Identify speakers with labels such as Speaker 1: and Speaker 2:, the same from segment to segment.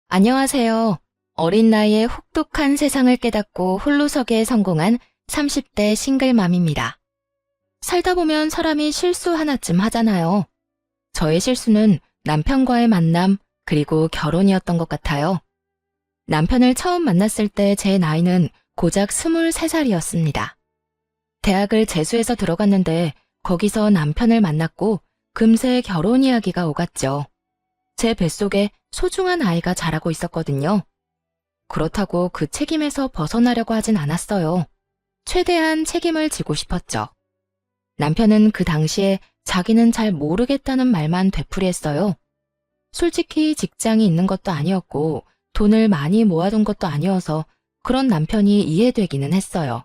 Speaker 1: 안녕하세요. 어린 나이에 혹독한 세상을 깨닫고 홀로서기에 성공한 30대 싱글맘입니다. 살다 보면 사람이 실수 하나쯤 하잖아요. 저의 실수는 남편과의 만남, 그리고 결혼이었던 것 같아요. 남편을 처음 만났을 때 제 나이는 고작 23살이었습니다. 대학을 재수해서 들어갔는데 거기서 남편을 만났고 금세 결혼 이야기가 오갔죠. 제 뱃속에 소중한 아이가 자라고 있었거든요. 그렇다고 그 책임에서 벗어나려고 하진 않았어요. 최대한 책임을 지고 싶었죠. 남편은 그 당시에 자기는 잘 모르겠다는 말만 되풀이했어요. 솔직히 직장이 있는 것도 아니었고 돈을 많이 모아둔 것도 아니어서 그런 남편이 이해되기는 했어요.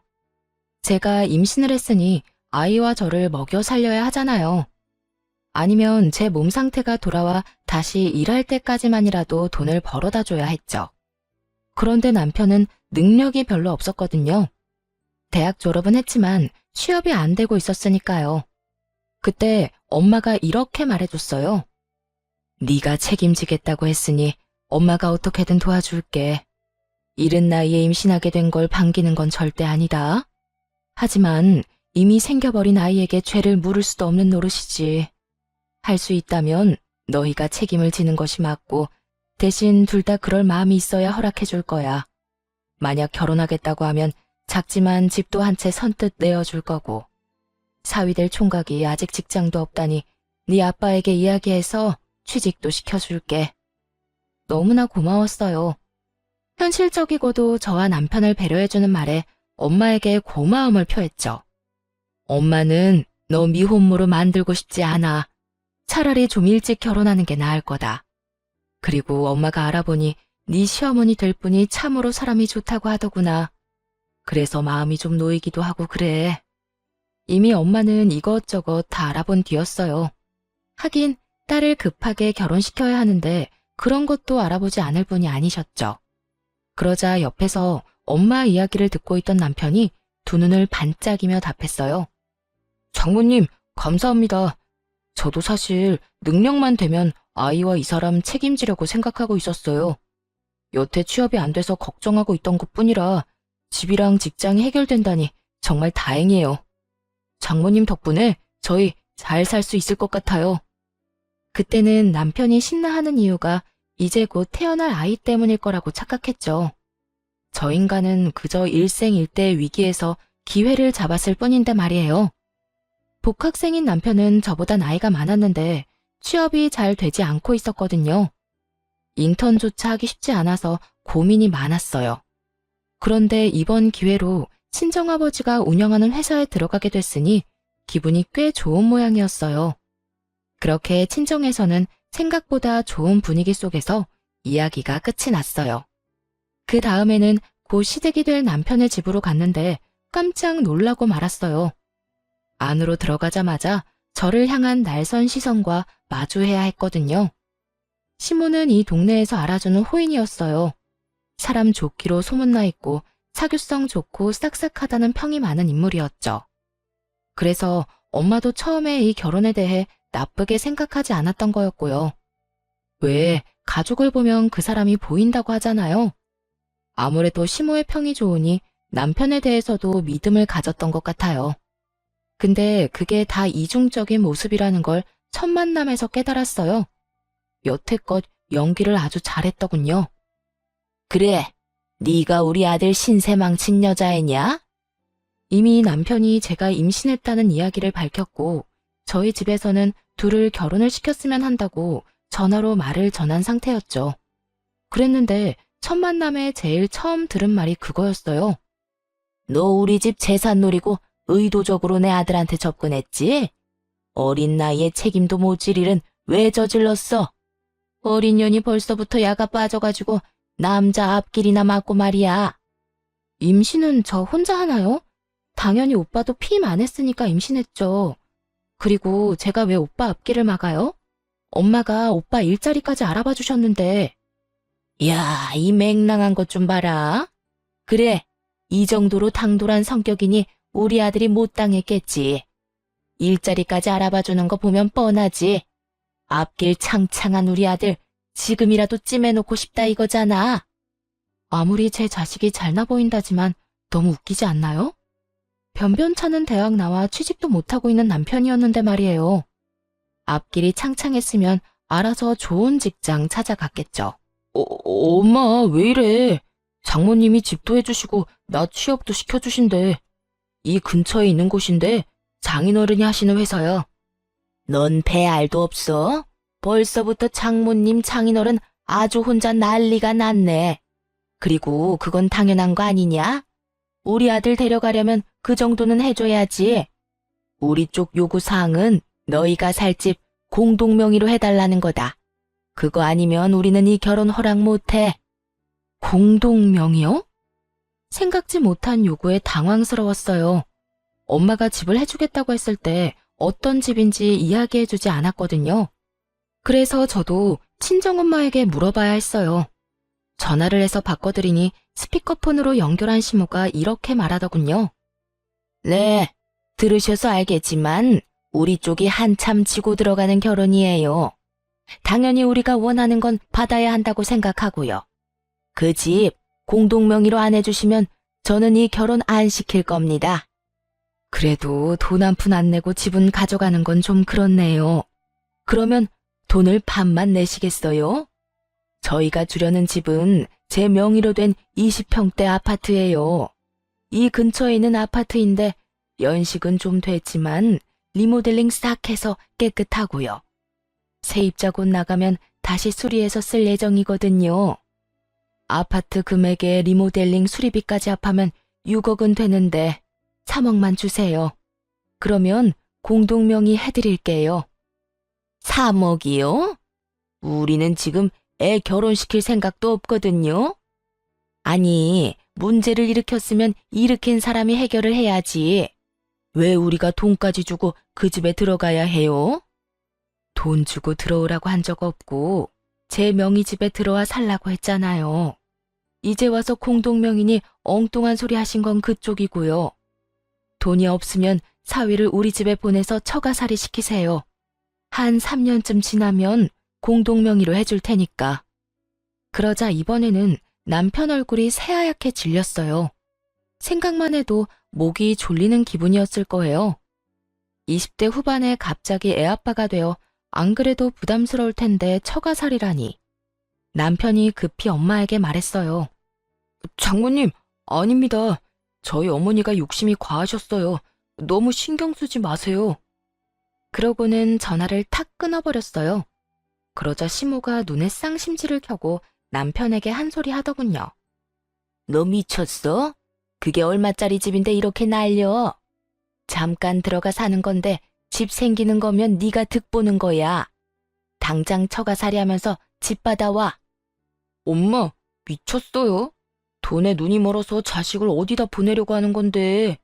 Speaker 1: 제가 임신을 했으니 아이와 저를 먹여 살려야 하잖아요. 아니면 제 몸 상태가 돌아와 다시 일할 때까지만이라도 돈을 벌어다 줘야 했죠. 그런데 남편은 능력이 별로 없었거든요. 대학 졸업은 했지만 취업이 안 되고 있었으니까요. 그때 엄마가 이렇게 말해줬어요. 네가 책임지겠다고 했으니 엄마가 어떻게든 도와줄게. 이른 나이에 임신하게 된 걸 반기는 건 절대 아니다. 하지만 이미 생겨버린 아이에게 죄를 물을 수도 없는 노릇이지. 할 수 있다면 너희가 책임을 지는 것이 맞고 대신 둘 다 그럴 마음이 있어야 허락해 줄 거야. 만약 결혼하겠다고 하면 작지만 집도 한 채 선뜻 내어줄 거고. 사위될 총각이 아직 직장도 없다니 네 아빠에게 이야기해서 취직도 시켜줄게. 너무나 고마웠어요. 현실적이고도 저와 남편을 배려해주는 말에 엄마에게 고마움을 표했죠. 엄마는 너 미혼모로 만들고 싶지 않아. 차라리 좀 일찍 결혼하는 게 나을 거다. 그리고 엄마가 알아보니 네 시어머니 될 분이 참으로 사람이 좋다고 하더구나. 그래서 마음이 좀 놓이기도 하고 그래. 이미 엄마는 이것저것 다 알아본 뒤였어요. 하긴 딸을 급하게 결혼시켜야 하는데 그런 것도 알아보지 않을 분이 아니셨죠. 그러자 옆에서 엄마 이야기를 듣고 있던 남편이 두 눈을 반짝이며 답했어요. 장모님, 감사합니다. 저도 사실 능력만 되면 아이와 이 사람 책임지려고 생각하고 있었어요. 여태 취업이 안 돼서 걱정하고 있던 것뿐이라 집이랑 직장이 해결된다니 정말 다행이에요. 장모님 덕분에 저희 잘 살 수 있을 것 같아요. 그때는 남편이 신나하는 이유가 이제 곧 태어날 아이 때문일 거라고 착각했죠. 저 인간은 그저 일생일대의 위기에서 기회를 잡았을 뿐인데 말이에요. 복학생인 남편은 저보다 나이가 많았는데 취업이 잘 되지 않고 있었거든요. 인턴조차 하기 쉽지 않아서 고민이 많았어요. 그런데 이번 기회로 친정아버지가 운영하는 회사에 들어가게 됐으니 기분이 꽤 좋은 모양이었어요. 그렇게 친정에서는 생각보다 좋은 분위기 속에서 이야기가 끝이 났어요. 그 다음에는 곧 시댁이 될 남편의 집으로 갔는데 깜짝 놀라고 말았어요. 안으로 들어가자마자 저를 향한 날선 시선과 마주해야 했거든요. 시모는 이 동네에서 알아주는 호인이었어요. 사람 좋기로 소문나 있고 사교성 좋고 싹싹하다는 평이 많은 인물이었죠. 그래서 엄마도 처음에 이 결혼에 대해 나쁘게 생각하지 않았던 거였고요. 왜 가족을 보면 그 사람이 보인다고 하잖아요. 아무래도 시모의 평이 좋으니 남편에 대해서도 믿음을 가졌던 것 같아요. 근데 그게 다 이중적인 모습이라는 걸 첫 만남에서 깨달았어요. 여태껏 연기를 아주 잘했더군요. 그래, 네가 우리 아들 신세 망친 여자애냐? 이미 남편이 제가 임신했다는 이야기를 밝혔고 저희 집에서는 둘을 결혼을 시켰으면 한다고 전화로 말을 전한 상태였죠. 그랬는데 첫 만남에 제일 처음 들은 말이 그거였어요. 너 우리 집 재산 노리고 의도적으로 내 아들한테 접근했지? 어린 나이에 책임도 못 질 일은 왜 저질렀어? 어린 년이 벌써부터 야가 빠져가지고 남자 앞길이나 맞고 말이야. 임신은 저 혼자 하나요? 당연히 오빠도 피임 안 했으니까 임신했죠. 그리고 제가 왜 오빠 앞길을 막아요? 엄마가 오빠 일자리까지 알아봐 주셨는데. 야, 이 맹랑한 것 좀 봐라. 그래, 이 정도로 당돌한 성격이니 우리 아들이 못 당했겠지. 일자리까지 알아봐 주는 거 보면 뻔하지. 앞길 창창한 우리 아들 지금이라도 찜해놓고 싶다 이거잖아. 아무리 제 자식이 잘나 보인다지만 너무 웃기지 않나요? 변변찮은 대학 나와 취직도 못하고 있는 남편이었는데 말이에요. 앞길이 창창했으면 알아서 좋은 직장 찾아갔겠죠. 엄마, 왜 이래? 장모님이 집도 해주시고 나 취업도 시켜주신대. 이 근처에 있는 곳인데 장인어른이 하시는 회사야. 넌 배알도 없어? 벌써부터 장모님 장인어른 아주 혼자 난리가 났네. 그리고 그건 당연한 거 아니냐? 우리 아들 데려가려면 그 정도는 해줘야지. 우리 쪽 요구사항은 너희가 살 집 공동명의로 해달라는 거다. 그거 아니면 우리는 이 결혼 허락 못해. 공동명의요? 생각지 못한 요구에 당황스러웠어요. 엄마가 집을 해주겠다고 했을 때 어떤 집인지 이야기해주지 않았거든요. 그래서 저도 친정엄마에게 물어봐야 했어요. 전화를 해서 바꿔드리니 스피커폰으로 연결한 시모가 이렇게 말하더군요. 네, 들으셔서 알겠지만 우리 쪽이 한참 지고 들어가는 결혼이에요. 당연히 우리가 원하는 건 받아야 한다고 생각하고요. 그 집 공동명의로 안 해주시면 저는 이 결혼 안 시킬 겁니다. 그래도 돈 한 푼 안 내고 집은 가져가는 건 좀 그렇네요. 그러면 돈을 반만 내시겠어요? 저희가 주려는 집은 제 명의로 된 20평대 아파트예요. 이 근처에 있는 아파트인데 연식은 좀 됐지만 리모델링 싹 해서 깨끗하고요. 세입자 곧 나가면 다시 수리해서 쓸 예정이거든요. 아파트 금액에 리모델링 수리비까지 합하면 6억은 되는데 3억만 주세요. 그러면 공동명의 해드릴게요. 3억이요? 우리는 지금 애 결혼시킬 생각도 없거든요. 아니, 문제를 일으켰으면 일으킨 사람이 해결을 해야지. 왜 우리가 돈까지 주고 그 집에 들어가야 해요? 돈 주고 들어오라고 한 적 없고 제 명의 집에 들어와 살라고 했잖아요. 이제 와서 공동명의니 엉뚱한 소리 하신 건 그쪽이고요. 돈이 없으면 사위를 우리 집에 보내서 처가살이 시키세요. 한 3년쯤 지나면 공동명의로 해줄 테니까. 그러자 이번에는 남편 얼굴이 새하얗게 질렸어요. 생각만 해도 목이 졸리는 기분이었을 거예요. 20대 후반에 갑자기 애아빠가 되어 안 그래도 부담스러울 텐데 처가살이라니. 남편이 급히 엄마에게 말했어요. 장모님, 아닙니다. 저희 어머니가 욕심이 과하셨어요. 너무 신경 쓰지 마세요. 그러고는 전화를 탁 끊어버렸어요. 그러자 시모가 눈에 쌍심지를 켜고 남편에게 한 소리 하더군요. 너 미쳤어? 그게 얼마짜리 집인데 이렇게 날려? 잠깐 들어가 사는 건데 집 생기는 거면 네가 득보는 거야. 당장 처가살이 하면서 집 받아와. 엄마, 미쳤어요? 돈에 눈이 멀어서 자식을 어디다 보내려고 하는 건데.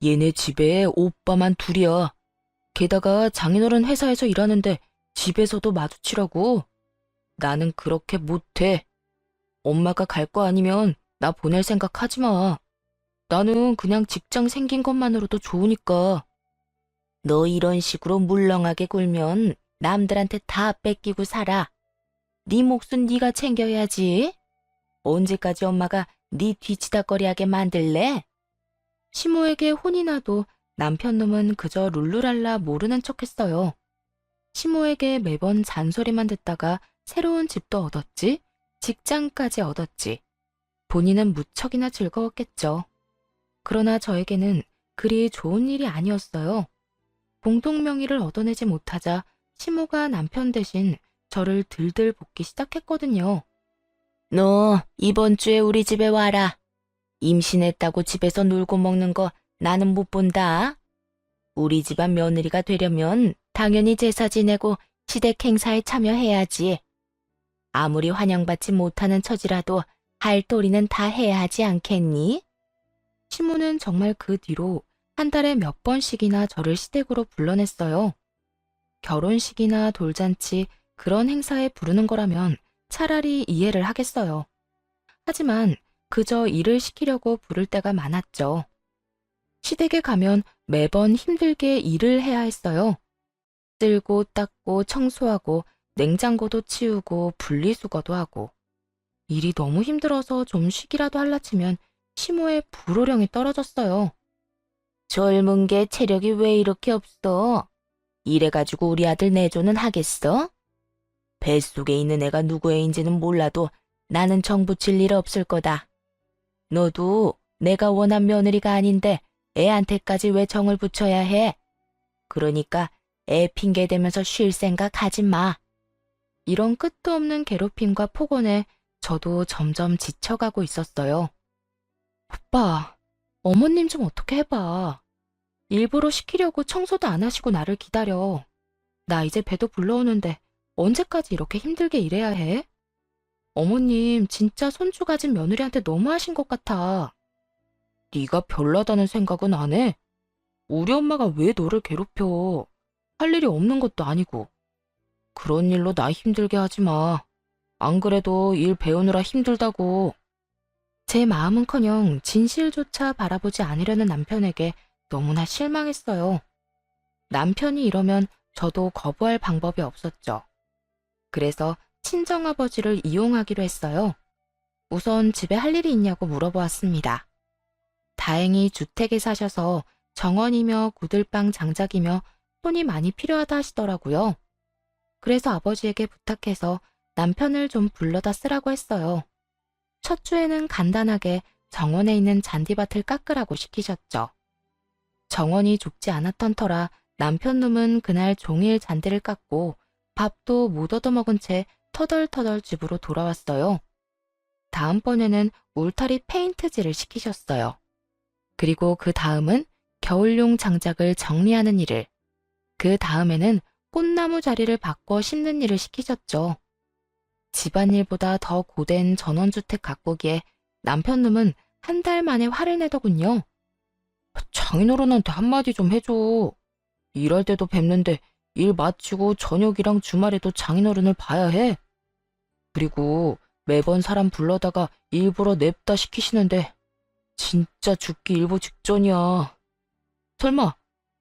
Speaker 1: 얘네 집에 오빠만 둘이야. 게다가 장인어른 회사에서 일하는데 집에서도 마주치라고. 나는 그렇게 못해. 엄마가 갈 거 아니면 나 보낼 생각 하지 마. 나는 그냥 직장 생긴 것만으로도 좋으니까. 너 이런 식으로 물렁하게 굴면 남들한테 다 뺏기고 살아. 네 몫은 네가 챙겨야지. 언제까지 엄마가 네 뒤치다꺼리하게 만들래? 시모에게 혼이 나도 남편 놈은 그저 룰루랄라 모르는 척했어요. 시모에게 매번 잔소리만 듣다가 새로운 집도 얻었지, 직장까지 얻었지. 본인은 무척이나 즐거웠겠죠. 그러나 저에게는 그리 좋은 일이 아니었어요. 공동명의를 얻어내지 못하자 시모가 남편 대신 저를 들들 볶기 시작했거든요. 너 이번 주에 우리 집에 와라. 임신했다고 집에서 놀고 먹는 거 나는 못 본다. 우리 집안 며느리가 되려면 당연히 제사 지내고 시댁 행사에 참여해야지. 아무리 환영받지 못하는 처지라도 할 도리는 다 해야 하지 않겠니? 시모는 정말 그 뒤로 한 달에 몇 번씩이나 저를 시댁으로 불러냈어요. 결혼식이나 돌잔치 그런 행사에 부르는 거라면 차라리 이해를 하겠어요. 하지만 그저 일을 시키려고 부를 때가 많았죠. 시댁에 가면 매번 힘들게 일을 해야 했어요. 쓸고 닦고 청소하고 냉장고도 치우고 분리수거도 하고. 일이 너무 힘들어서 좀 쉬기라도 할라치면 시모의 불호령이 떨어졌어요. 젊은 게 체력이 왜 이렇게 없어? 이래가지고 우리 아들 내조는 하겠어? 뱃속에 있는 애가 누구 애인지는 몰라도 나는 정 붙일 일 없을 거다. 너도 내가 원한 며느리가 아닌데 애한테까지 왜 정을 붙여야 해? 그러니까 애 핑계 대면서 쉴 생각 하지 마. 이런 끝도 없는 괴롭힘과 폭언에 저도 점점 지쳐가고 있었어요. 오빠, 어머님 좀 어떻게 해봐. 일부러 시키려고 청소도 안 하시고 나를 기다려. 나 이제 배도 불러오는데 언제까지 이렇게 힘들게 일해야 해? 어머님 진짜 손주 가진 며느리한테 너무하신 것 같아. 네가 별나다는 생각은 안 해? 우리 엄마가 왜 너를 괴롭혀? 할 일이 없는 것도 아니고. 그런 일로 나 힘들게 하지 마. 안 그래도 일 배우느라 힘들다고. 제 마음은커녕 진실조차 바라보지 않으려는 남편에게 너무나 실망했어요. 남편이 이러면 저도 거부할 방법이 없었죠. 그래서 친정아버지를 이용하기로 했어요. 우선 집에 할 일이 있냐고 물어보았습니다. 다행히 주택에 사셔서 정원이며 구들방 장작이며 손이 많이 필요하다 하시더라고요. 그래서 아버지에게 부탁해서 남편을 좀 불러다 쓰라고 했어요. 첫 주에는 간단하게 정원에 있는 잔디밭을 깎으라고 시키셨죠. 정원이 좁지 않았던 터라 남편 놈은 그날 종일 잔디를 깎고 밥도 못 얻어먹은 채 터덜터덜 집으로 돌아왔어요. 다음번에는 울타리 페인트질을 시키셨어요. 그리고 그 다음은 겨울용 장작을 정리하는 일을, 그 다음에는 꽃나무 자리를 바꿔 심는 일을 시키셨죠. 집안일보다 더 고된 전원주택 가꾸기에 남편 놈은 한 달 만에 화를 내더군요. 장인어른한테 한마디 좀 해줘. 일할 때도 뵙는데 일 마치고 저녁이랑 주말에도 장인어른을 봐야 해. 그리고 매번 사람 불러다가 일부러 냅다 시키시는데 진짜 죽기 일보 직전이야. 설마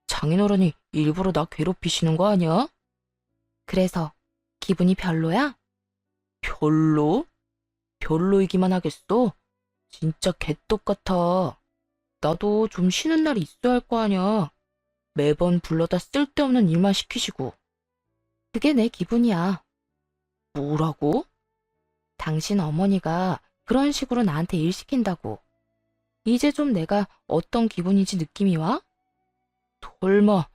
Speaker 1: 장인어른이 일부러 나 괴롭히시는 거 아니야? 그래서 기분이 별로야? 별로? 별로이기만 하겠어? 진짜 개떡 같아. 나도 좀 쉬는 날이 있어야 할 거 아니야. 매번 불러다 쓸데없는 일만 시키시고. 그게 내 기분이야. 뭐라고? 당신 어머니가 그런 식으로 나한테 일 시킨다고. 이제 좀 내가 어떤 기분인지 느낌이 와? 설마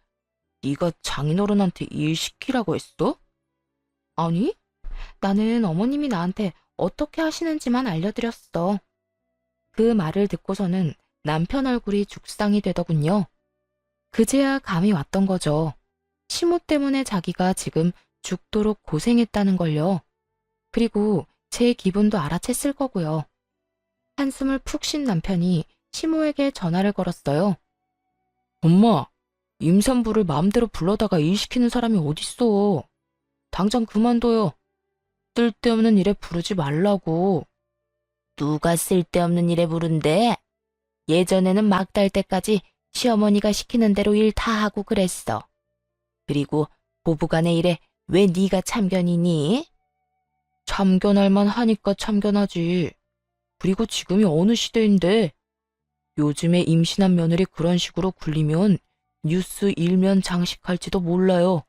Speaker 1: 네가 장인어른한테 일 시키라고 했어? 아니, 나는 어머님이 나한테 어떻게 하시는지만 알려드렸어. 그 말을 듣고서는 남편 얼굴이 죽상이 되더군요. 그제야 감이 왔던 거죠. 시모 때문에 자기가 지금 죽도록 고생했다는 걸요. 그리고 제 기분도 알아챘을 거고요. 한숨을 푹 쉰 남편이 시모에게 전화를 걸었어요. 엄마, 임산부를 마음대로 불러다가 일 시키는 사람이 어딨어. 당장 그만둬요. 쓸데없는 일에 부르지 말라고. 누가 쓸데없는 일에 부른대? 예전에는 막 달 때까지 시어머니가 시키는 대로 일 다 하고 그랬어. 그리고 부부간의 일에 왜 네가 참견이니? 참견할 만 하니까 참견하지. 그리고 지금이 어느 시대인데 요즘에 임신한 며느리 그런 식으로 굴리면 뉴스 일면 장식할지도 몰라요.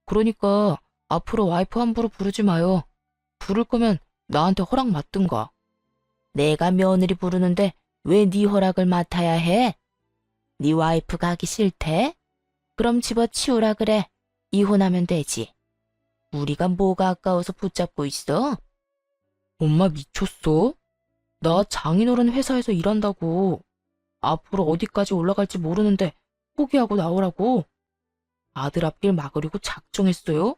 Speaker 1: 그러니까 앞으로 와이프 함부로 부르지 마요. 부를 거면 나한테 허락 맡든가. 내가 며느리 부르는데 왜 네 허락을 맡아야 해? 네 와이프가 하기 싫대? 그럼 집어치우라 그래. 이혼하면 되지. 우리가 뭐가 아까워서 붙잡고 있어? 엄마 미쳤어? 나 장인어른 회사에서 일한다고. 앞으로 어디까지 올라갈지 모르는데 포기하고 나오라고. 아들 앞길 막으려고 작정했어요?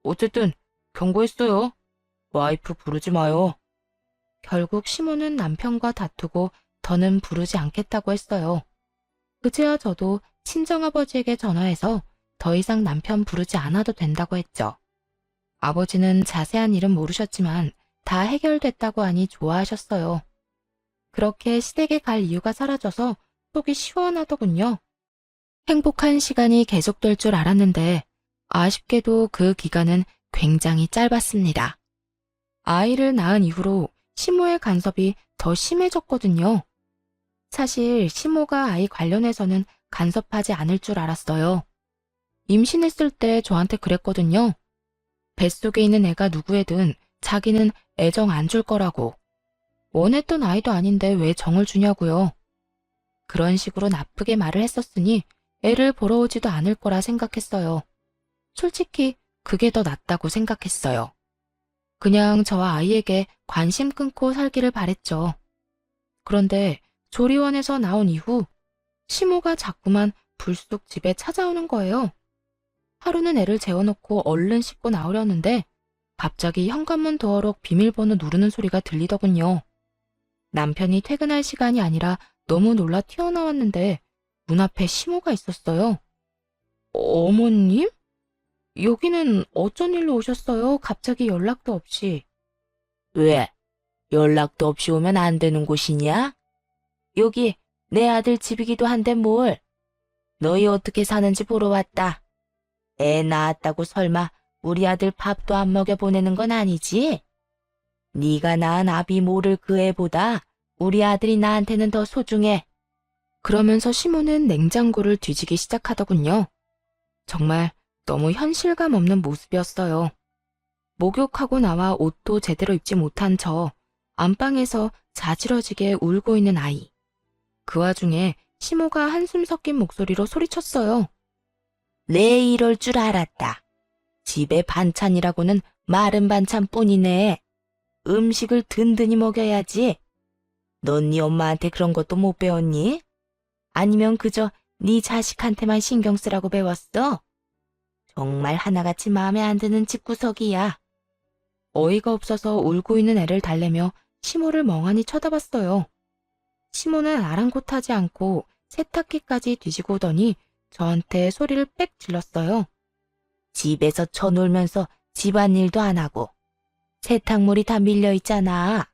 Speaker 1: 어쨌든 경고했어요. 와이프 부르지 마요. 결국 시모는 남편과 다투고 더는 부르지 않겠다고 했어요. 그제야 저도 친정아버지에게 전화해서 더 이상 남편 부르지 않아도 된다고 했죠. 아버지는 자세한 일은 모르셨지만 다 해결됐다고 하니 좋아하셨어요. 그렇게 시댁에 갈 이유가 사라져서 속이 시원하더군요. 행복한 시간이 계속될 줄 알았는데 아쉽게도 그 기간은 굉장히 짧았습니다. 아이를 낳은 이후로 시모의 간섭이 더 심해졌거든요. 사실 시모가 아이 관련해서는 간섭하지 않을 줄 알았어요. 임신했을 때 저한테 그랬거든요. 뱃속에 있는 애가 누구애든 자기는 애정 안 줄 거라고. 원했던 아이도 아닌데 왜 정을 주냐고요. 그런 식으로 나쁘게 말을 했었으니 애를 보러 오지도 않을 거라 생각했어요. 솔직히 그게 더 낫다고 생각했어요. 그냥 저와 아이에게 관심 끊고 살기를 바랬죠. 그런데 조리원에서 나온 이후 시모가 자꾸만 불쑥 집에 찾아오는 거예요. 하루는 애를 재워놓고 얼른 씻고 나오려는데 갑자기 현관문 도어록 비밀번호 누르는 소리가 들리더군요. 남편이 퇴근할 시간이 아니라 너무 놀라 튀어나왔는데 문 앞에 시모가 있었어요. 어머님? 여기는 어쩐 일로 오셨어요? 갑자기 연락도 없이.
Speaker 2: 왜? 연락도 없이 오면 안 되는 곳이냐? 여기 내 아들 집이기도 한데 뭘? 너희 어떻게 사는지 보러 왔다. 애 낳았다고 설마 우리 아들 밥도 안 먹여 보내는 건 아니지? 네가 낳은 아비 모를 그 애보다 우리 아들이 나한테는 더 소중해.
Speaker 1: 그러면서 시모는 냉장고를 뒤지기 시작하더군요. 정말 너무 현실감 없는 모습이었어요. 목욕하고 나와 옷도 제대로 입지 못한 저, 안방에서 자지러지게 울고 있는 아이. 그 와중에 시모가 한숨 섞인 목소리로 소리쳤어요.
Speaker 2: 내 이럴 줄 알았다. 집에 반찬이라고는 마른 반찬뿐이네. 음식을 든든히 먹여야지. 넌 네 엄마한테 그런 것도 못 배웠니? 아니면 그저 네 자식한테만 신경 쓰라고 배웠어? 정말 하나같이 마음에 안 드는 집구석이야.
Speaker 1: 어이가 없어서 울고 있는 애를 달래며 시모를 멍하니 쳐다봤어요. 시모는 아랑곳하지 않고 세탁기까지 뒤지고 오더니 저한테 소리를 빽 질렀어요.
Speaker 2: 집에서 쳐놀면서 집안일도 안 하고 세탁물이 다 밀려 있잖아.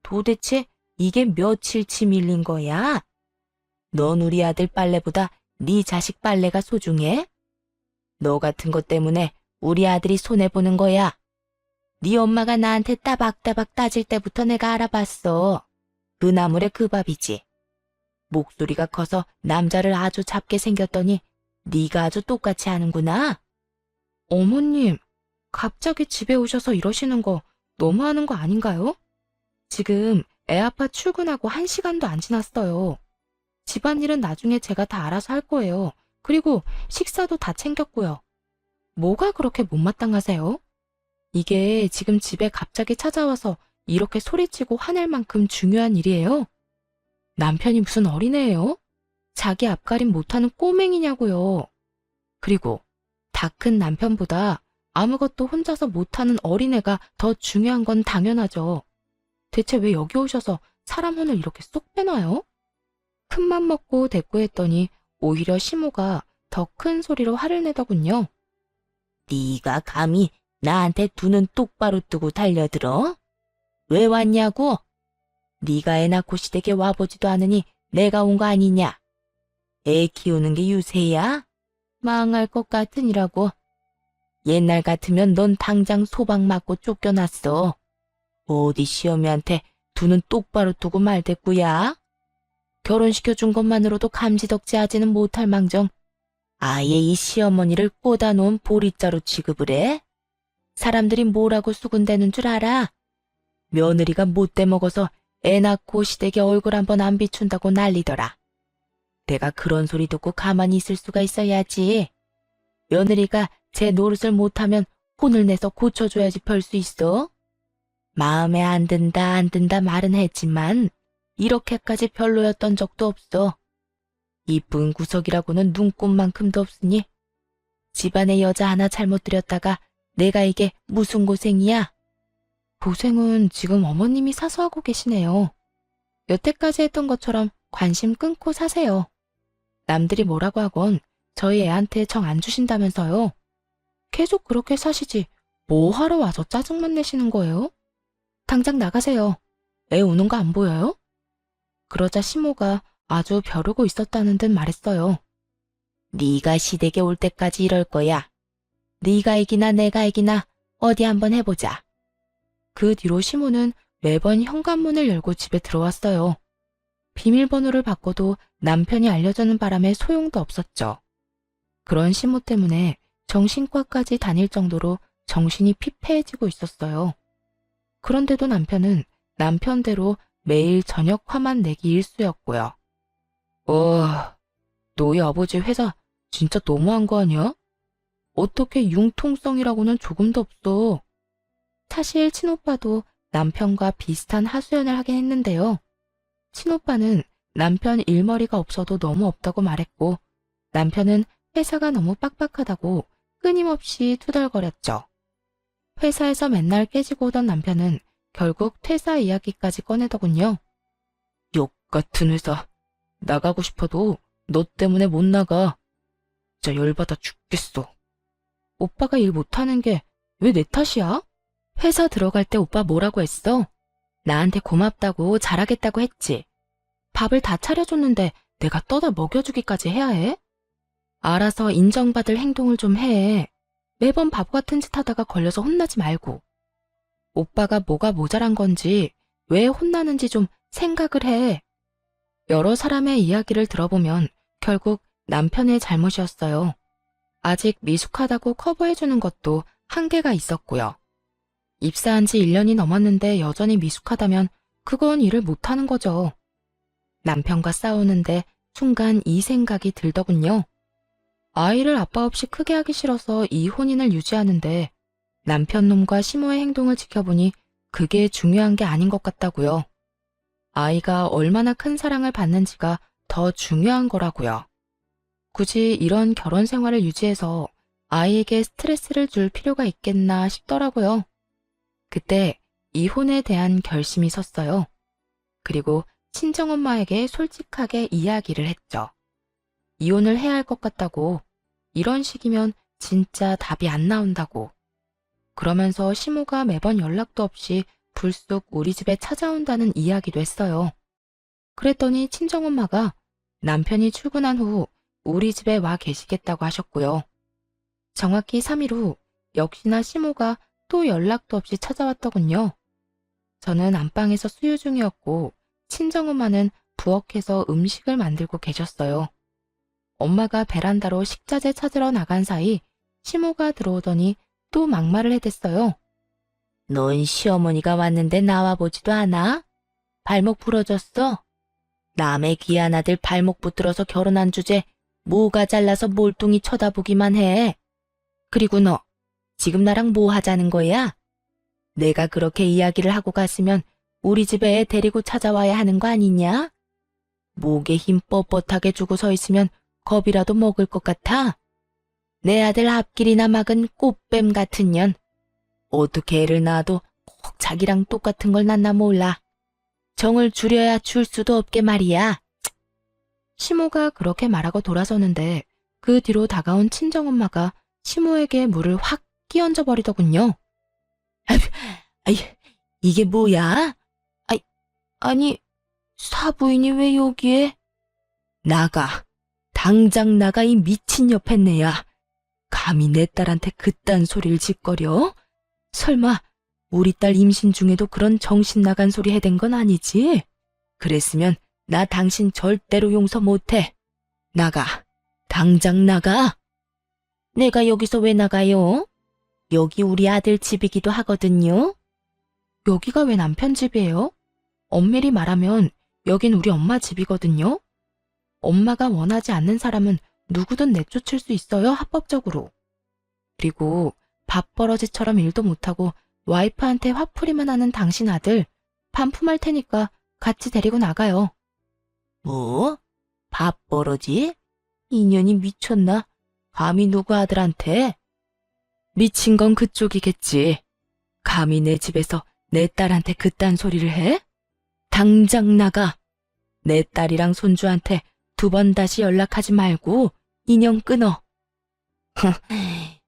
Speaker 2: 도대체 이게 며칠치 밀린 거야? 넌 우리 아들 빨래보다 네 자식 빨래가 소중해? 너 같은 것 때문에 우리 아들이 손해보는 거야. 네 엄마가 나한테 따박따박 따질 때부터 내가 알아봤어. 그 나물에 그 밥이지. 목소리가 커서 남자를 아주 잡게 생겼더니 네가 아주 똑같이 하는구나.
Speaker 1: 어머님, 갑자기 집에 오셔서 이러시는 거 너무하는 거 아닌가요? 지금 애 아빠 출근하고 1시간도 안 지났어요. 집안일은 나중에 제가 다 알아서 할 거예요. 그리고 식사도 다 챙겼고요. 뭐가 그렇게 못마땅하세요? 이게 지금 집에 갑자기 찾아와서 이렇게 소리치고 화낼 만큼 중요한 일이에요? 남편이 무슨 어린애예요? 자기 앞가림 못하는 꼬맹이냐고요. 그리고 다 큰 남편보다 아무것도 혼자서 못하는 어린애가 더 중요한 건 당연하죠. 대체 왜 여기 오셔서 사람 혼을 이렇게 쏙 빼놔요? 큰맘 먹고 대꾸했더니 오히려 시모가 더 큰 소리로 화를 내더군요.
Speaker 2: 네가 감히 나한테 두 눈 똑바로 뜨고 달려들어? 왜 왔냐고? 네가 애 낳고 시댁에 와보지도 않으니 내가 온 거 아니냐? 애 키우는 게 유세야? 망할 것 같으니라고. 옛날 같으면 넌 당장 소방 맞고 쫓겨났어. 어디 시어미한테 두 눈 똑바로 뜨고 말대꾸야? 결혼시켜준 것만으로도 감지덕지하지는 못할 망정 아예 이 시어머니를 꽂아놓은 보리자루 취급을 해? 사람들이 뭐라고 수군대는 줄 알아? 며느리가 못돼 먹어서 애 낳고 시댁에 얼굴 한번 안 비춘다고 난리더라. 내가 그런 소리 듣고 가만히 있을 수가 있어야지. 며느리가 제 노릇을 못하면 혼을 내서 고쳐줘야지 별 수 있어. 마음에 안 든다 말은 했지만 이렇게까지 별로였던 적도 없어. 이쁜 구석이라고는 눈꼽만큼도 없으니 집안에 여자 하나 잘못 들였다가 내가 이게 무슨 고생이야?
Speaker 1: 고생은 지금 어머님이 사서 하고 계시네요. 여태까지 했던 것처럼 관심 끊고 사세요. 남들이 뭐라고 하건 저희 애한테 정 안 주신다면서요. 계속 그렇게 사시지 뭐 하러 와서 짜증만 내시는 거예요? 당장 나가세요. 애 우는 거 안 보여요? 그러자 시모가 아주 벼르고 있었다는 듯 말했어요.
Speaker 2: 네가 시댁에 올 때까지 이럴 거야. 네가 이기나 내가 이기나 어디 한번 해보자.
Speaker 1: 그 뒤로 시모는 매번 현관문을 열고 집에 들어왔어요. 비밀번호를 바꿔도 남편이 알려주는 바람에 소용도 없었죠. 그런 시모 때문에 정신과까지 다닐 정도로 정신이 피폐해지고 있었어요. 그런데도 남편은 남편대로 매일 저녁 화만 내기 일쑤였고요. 너희 아버지 회사 진짜 너무한 거 아니야? 어떻게 융통성이라고는 조금도 없어. 사실 친오빠도 남편과 비슷한 하소연을 하긴 했는데요. 친오빠는 남편 일머리가 없어도 너무 없다고 말했고, 남편은 회사가 너무 빡빡하다고 끊임없이 투덜거렸죠. 회사에서 맨날 깨지고 오던 남편은 결국 퇴사 이야기까지 꺼내더군요. 욕 같은 회사. 나가고 싶어도 너 때문에 못 나가. 진짜 열받아 죽겠어. 오빠가 일 못하는 게 왜 내 탓이야? 회사 들어갈 때 오빠 뭐라고 했어? 나한테 고맙다고 잘하겠다고 했지. 밥을 다 차려줬는데 내가 떠다 먹여주기까지 해야 해? 알아서 인정받을 행동을 좀 해. 매번 바보 같은 짓 하다가 걸려서 혼나지 말고. 오빠가 뭐가 모자란 건지, 왜 혼나는지 좀 생각을 해. 여러 사람의 이야기를 들어보면 결국 남편의 잘못이었어요. 아직 미숙하다고 커버해주는 것도 한계가 있었고요. 입사한 지 1년이 넘었는데 여전히 미숙하다면 그건 일을 못하는 거죠. 남편과 싸우는데 순간 이 생각이 들더군요. 아이를 아빠 없이 크게 하기 싫어서 이 혼인을 유지하는데 남편 놈과 시모의 행동을 지켜보니 그게 중요한 게 아닌 것 같다고요. 아이가 얼마나 큰 사랑을 받는지가 더 중요한 거라고요. 굳이 이런 결혼 생활을 유지해서 아이에게 스트레스를 줄 필요가 있겠나 싶더라고요. 그때 이혼에 대한 결심이 섰어요. 그리고 친정엄마에게 솔직하게 이야기를 했죠. 이혼을 해야 할 것 같다고, 이런 식이면 진짜 답이 안 나온다고. 그러면서 시모가 매번 연락도 없이 불쑥 우리 집에 찾아온다는 이야기도 했어요. 그랬더니 친정엄마가 남편이 출근한 후 우리 집에 와 계시겠다고 하셨고요. 정확히 3일 후 역시나 시모가 또 연락도 없이 찾아왔더군요. 저는 안방에서 수유 중이었고 친정엄마는 부엌에서 음식을 만들고 계셨어요. 엄마가 베란다로 식자재 찾으러 나간 사이 시모가 들어오더니 또 막말을 해댔어요.
Speaker 2: 넌 시어머니가 왔는데 나와보지도 않아? 발목 부러졌어? 남의 귀한 아들 발목 붙들어서 결혼한 주제 뭐가 잘라서 몰뚱이 쳐다보기만 해. 그리고 너 지금 나랑 뭐 하자는 거야? 내가 그렇게 이야기를 하고 갔으면 우리 집에 애 데리고 찾아와야 하는 거 아니냐? 목에 힘 뻣뻣하게 주고 서 있으면 겁이라도 먹을 것 같아? 내 아들 앞길이나 막은 꽃뱀 같은 년. 어떻게 애를 낳아도 꼭 자기랑 똑같은 걸 낳나 몰라. 정을 줄여야 줄 수도 없게 말이야.
Speaker 1: 시모가 그렇게 말하고 돌아서는데 그 뒤로 다가온 친정엄마가 시모에게 물을 확 끼얹어 버리더군요.
Speaker 2: 아이, 이게 뭐야? 아니, 사부인이 왜 여기에? 나가. 당장 나가, 이 미친 여팻네야. 감히 내 딸한테 그딴 소리를 짓거려? 설마 우리 딸 임신 중에도 그런 정신 나간 소리 해댄 건 아니지? 그랬으면 나 당신 절대로 용서 못해. 나가. 당장 나가. 내가 여기서 왜 나가요? 여기 우리 아들 집이기도 하거든요.
Speaker 1: 여기가 왜 남편 집이에요? 엄밀히 말하면 여긴 우리 엄마 집이거든요. 엄마가 원하지 않는 사람은 누구든 내쫓을 수 있어요, 합법적으로. 그리고 밥버러지처럼 일도 못하고 와이프한테 화풀이만 하는 당신 아들 반품할 테니까 같이 데리고 나가요.
Speaker 2: 뭐? 밥버러지? 인연이 미쳤나? 감히 누구 아들한테? 미친 건 그쪽이겠지. 감히 내 집에서 내 딸한테 그딴 소리를 해? 당장 나가. 내 딸이랑 손주한테 2번 다시 연락하지 말고 인연 끊어.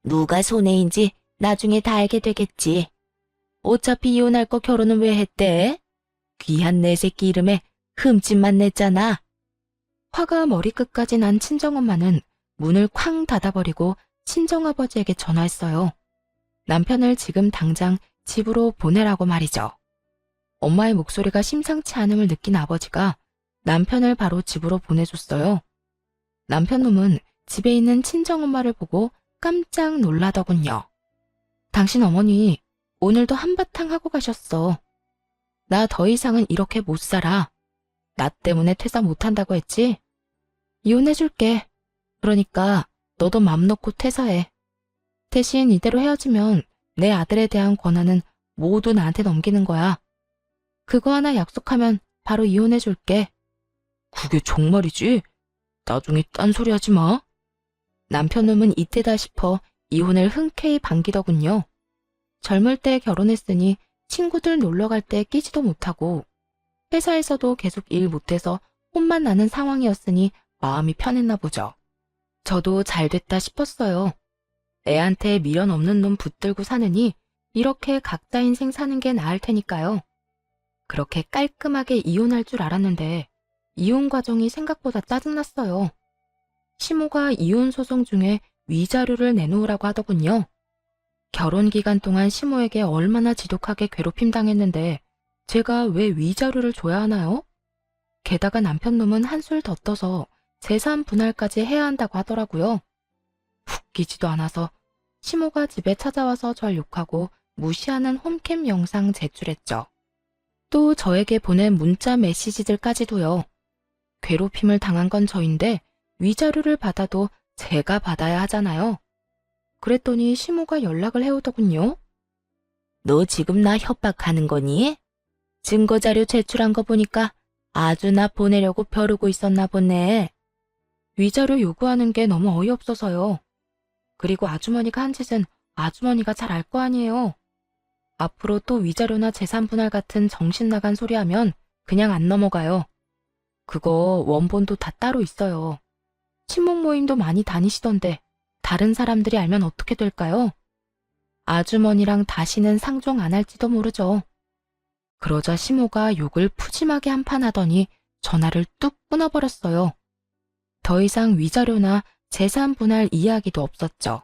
Speaker 2: 누가 손해인지 나중에 다 알게 되겠지. 어차피 이혼할 거 결혼은 왜 했대? 귀한 내 새끼 이름에 흠집만 냈잖아.
Speaker 1: 화가 머리끝까지 난 친정엄마는 문을 쾅 닫아버리고 친정아버지에게 전화했어요. 남편을 지금 당장 집으로 보내라고 말이죠. 엄마의 목소리가 심상치 않음을 느낀 아버지가 남편을 바로 집으로 보내줬어요. 남편 놈은 집에 있는 친정엄마를 보고 깜짝 놀라더군요. 당신 어머니 오늘도 한바탕 하고 가셨어. 나 더 이상은 이렇게 못 살아. 나 때문에 퇴사 못한다고 했지? 이혼해줄게. 그러니까 너도 맘 놓고 퇴사해. 대신 이대로 헤어지면 내 아들에 대한 권한은 모두 나한테 넘기는 거야. 그거 하나 약속하면 바로 이혼해줄게. 그게 정말이지? 나중에 딴소리 하지 마. 남편 놈은 이때다 싶어 이혼을 흔쾌히 반기더군요. 젊을 때 결혼했으니 친구들 놀러 갈 때 끼지도 못하고 회사에서도 계속 일 못해서 혼만 나는 상황이었으니 마음이 편했나 보죠. 저도 잘 됐다 싶었어요. 애한테 미련 없는 놈 붙들고 사느니 이렇게 각자 인생 사는 게 나을 테니까요. 그렇게 깔끔하게 이혼할 줄 알았는데 이혼 과정이 생각보다 짜증났어요. 시모가 이혼 소송 중에 위자료를 내놓으라고 하더군요. 결혼 기간 동안 시모에게 얼마나 지독하게 괴롭힘 당했는데 제가 왜 위자료를 줘야 하나요? 게다가 남편 놈은 한술 더 떠서 재산 분할까지 해야 한다고 하더라고요. 웃기지도 않아서 시모가 집에 찾아와서 절 욕하고 무시하는 홈캠 영상 제출했죠. 또 저에게 보낸 문자 메시지들까지도요. 괴롭힘을 당한 건 저인데 위자료를 받아도 제가 받아야 하잖아요. 그랬더니 시모가 연락을 해오더군요.
Speaker 2: 너 지금 나 협박하는 거니? 증거자료 제출한 거 보니까 아주 나 보내려고 벼르고 있었나 보네.
Speaker 1: 위자료 요구하는 게 너무 어이없어서요. 그리고 아주머니가 한 짓은 아주머니가 잘 알 거 아니에요. 앞으로 또 위자료나 재산 분할 같은 정신 나간 소리 하면 그냥 안 넘어가요. 그거 원본도 다 따로 있어요. 친목 모임도 많이 다니시던데 다른 사람들이 알면 어떻게 될까요? 아주머니랑 다시는 상종 안 할지도 모르죠. 그러자 시모가 욕을 푸짐하게 한판 하더니 전화를 뚝 끊어버렸어요. 더 이상 위자료나 재산 분할 이야기도 없었죠.